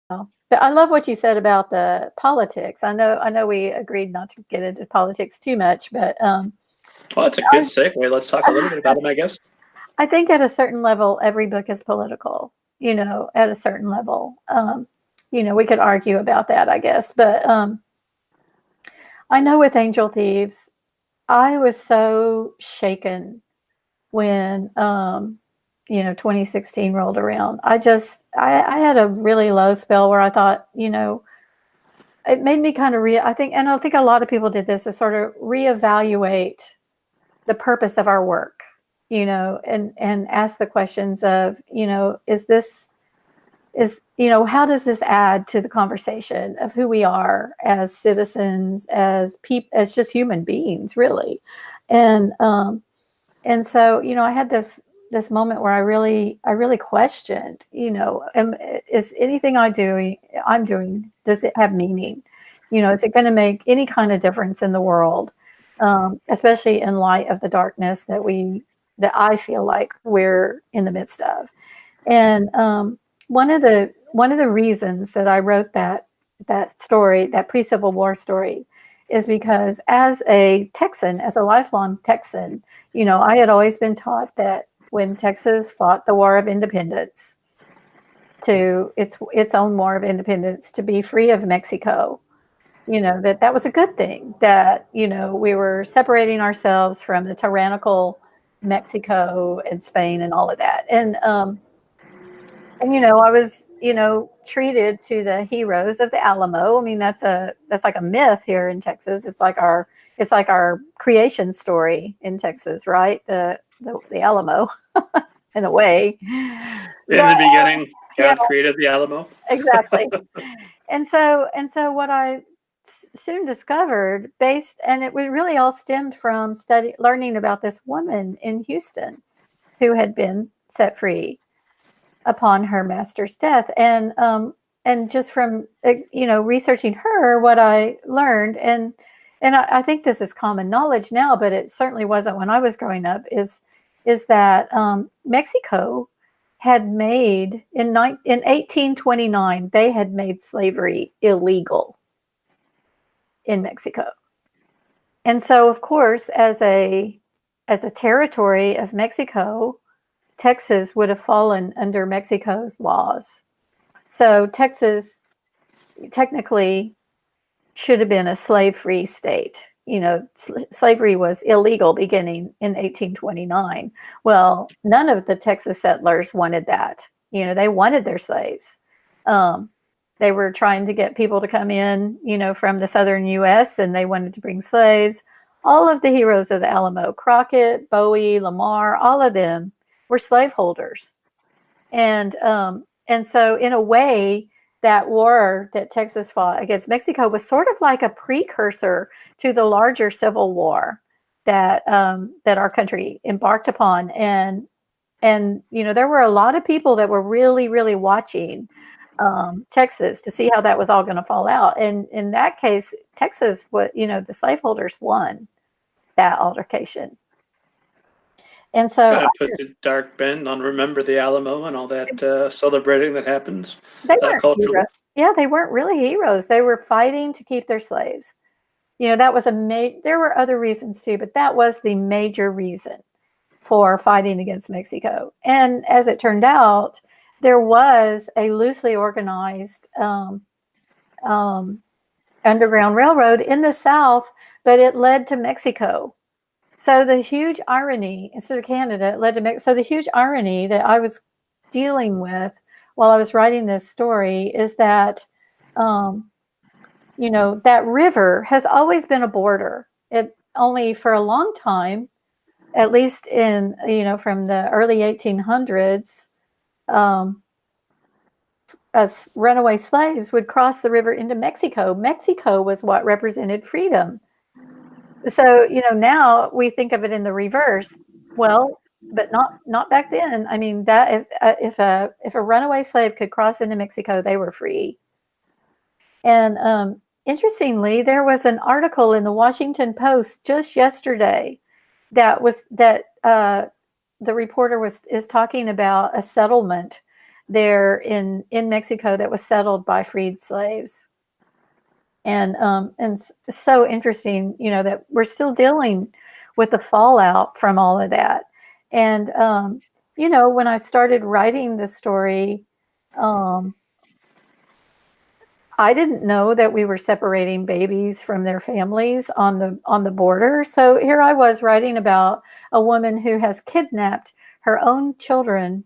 But I love what you said about the politics. I know we agreed not to get into politics too much, but well, that's a good segue. Let's talk a little bit about them, I guess. I think at a certain level, every book is political, at a certain level. We could argue about that, I guess. But I know with Angel Thieves, I was so shaken when 2016 rolled around. I had a really low spell where I thought, it made me kind of I think a lot of people did this, to sort of reevaluate the purpose of our work, and ask the questions of, how does this add to the conversation of who we are as citizens, as as just human beings, really. And so, I had this moment where I really questioned, is anything I'm doing, does it have meaning? Is it going to make any kind of difference in the world? Especially in light of the darkness that I feel like we're in the midst of. And one of the reasons that I wrote that story, that pre-Civil War story, is because as a Texan, as a lifelong Texan, I had always been taught that when Texas fought the War of Independence, to its own War of Independence, to be free of Mexico, that was a good thing, that, we were separating ourselves from the tyrannical Mexico and Spain and all of that. And I was, treated to the heroes of the Alamo. I mean, that's like a myth here in Texas. It's like our creation story in Texas, right? The Alamo, in a way. In the beginning, God created the Alamo. Exactly. And so what I soon discovered, and it really all stemmed from learning about this woman in Houston who had been set free upon her master's death, and just from researching her, what I learned, and I think this is common knowledge now, but it certainly wasn't when I was growing up, is that Mexico had made in 1829, they had made slavery illegal in Mexico. And so, of course, as a territory of Mexico, Texas would have fallen under Mexico's laws. So Texas technically should have been a slave-free state. Slavery was illegal beginning in 1829. Well, none of the Texas settlers wanted that. They wanted their slaves. They were trying to get people to come in, from the southern U.S., and they wanted to bring slaves. All of the heroes of the Alamo, Crockett, Bowie, Lamar, all of them were slaveholders. And so in a way, that war that Texas fought against Mexico was sort of like a precursor to the larger Civil War that our country embarked upon. And there were a lot of people that were really, really watching Texas to see how that was all going to fall out. And in that case, Texas, the slaveholders won that altercation. And so kind of puts a dark bend on Remember the Alamo and all that celebrating that happens. They weren't heroes. Yeah, they weren't really heroes. They were fighting to keep their slaves. That was there were other reasons too, but that was the major reason for fighting against Mexico. And as it turned out, there was a loosely organized underground railroad in the South, but it led to Mexico. So the huge irony, instead of Canada, it led to Mexico. So the huge irony that I was dealing with while I was writing this story is that, that river has always been a border. It only for a long time, at least in, from the early 1800s, as runaway slaves would cross the river into Mexico. Mexico was what represented freedom. So, now we think of it in the reverse. Well, but not back then. I mean, that if a runaway slave could cross into Mexico, they were free. And interestingly, there was an article in the Washington Post just yesterday that the reporter is talking about a settlement there in Mexico that was settled by freed slaves. And so interesting, that we're still dealing with the fallout from all of that. And when I started writing the story, I didn't know that we were separating babies from their families on the border. So here I was writing about a woman who has kidnapped her own children,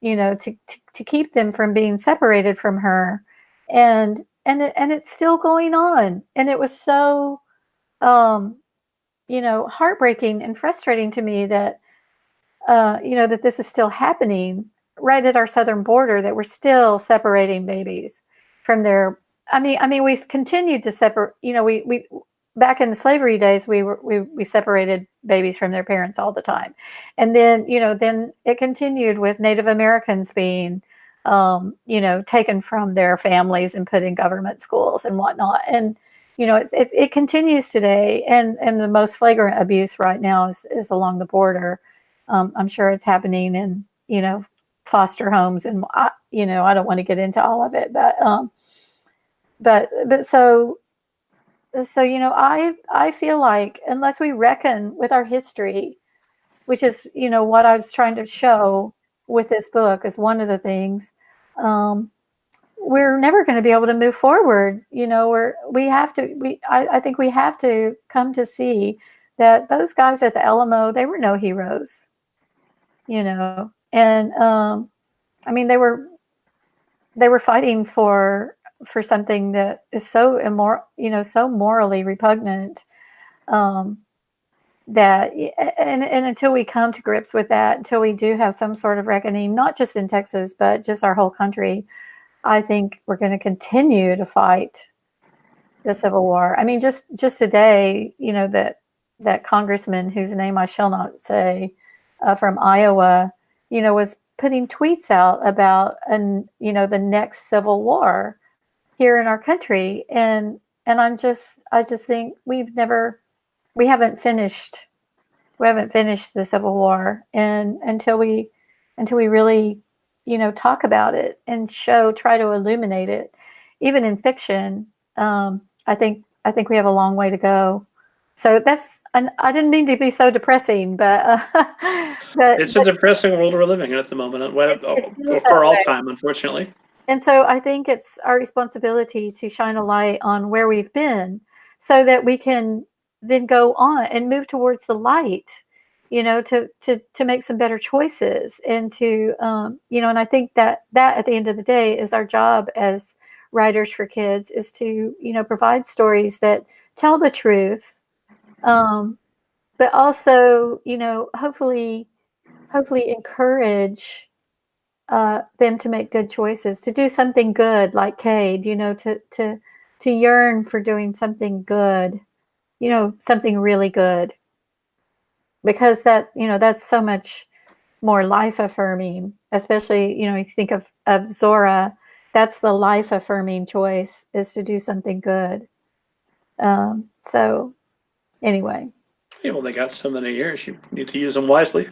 to keep them from being separated from her, and it's still going on. And it was so heartbreaking and frustrating to me that that this is still happening right at our southern border, that we're still separating babies from their. I mean, we've continued to separate. We back in the slavery days, we separated babies from their parents all the time, and then then it continued with Native Americans being taken from their families and put in government schools and whatnot. And it continues today, and the most flagrant abuse right now is along the border. I'm sure it's happening in foster homes, and I don't want to get into all of it, but so I feel like unless we reckon with our history, which is what I was trying to show with this book, is one of the things, we're never going to be able to move forward. I think we have to come to see that those guys at the Alamo, they were no heroes, and I mean, they were fighting for something that is so immoral, so morally repugnant, that and until we come to grips with that, until we do have some sort of reckoning, not just in Texas but just our whole country, I think we're going to continue to fight the Civil War. I mean, just today, that congressman whose name I shall not say, from Iowa, was putting tweets out about the next Civil War here in our country, and I just think we haven't finished the Civil War, and until we really talk about it and try to illuminate it, even in fiction, I think we have a long way to go. So I didn't mean to be so depressing, but it's a depressing world we're living in at the moment, for all time, unfortunately. And so I think it's our responsibility to shine a light on where we've been, so that we can then go on and move towards the light, to make some better choices, and to and I think that at the end of the day is our job as writers for kids, is to provide stories that tell the truth, but also hopefully encourage them to make good choices, to do something good, like Cade, to yearn for doing something good, something really good, because that's so much more life affirming. Especially you think of Zora, that's the life affirming choice, is to do something good. So anyway, You've only got so many years. You need to use them wisely.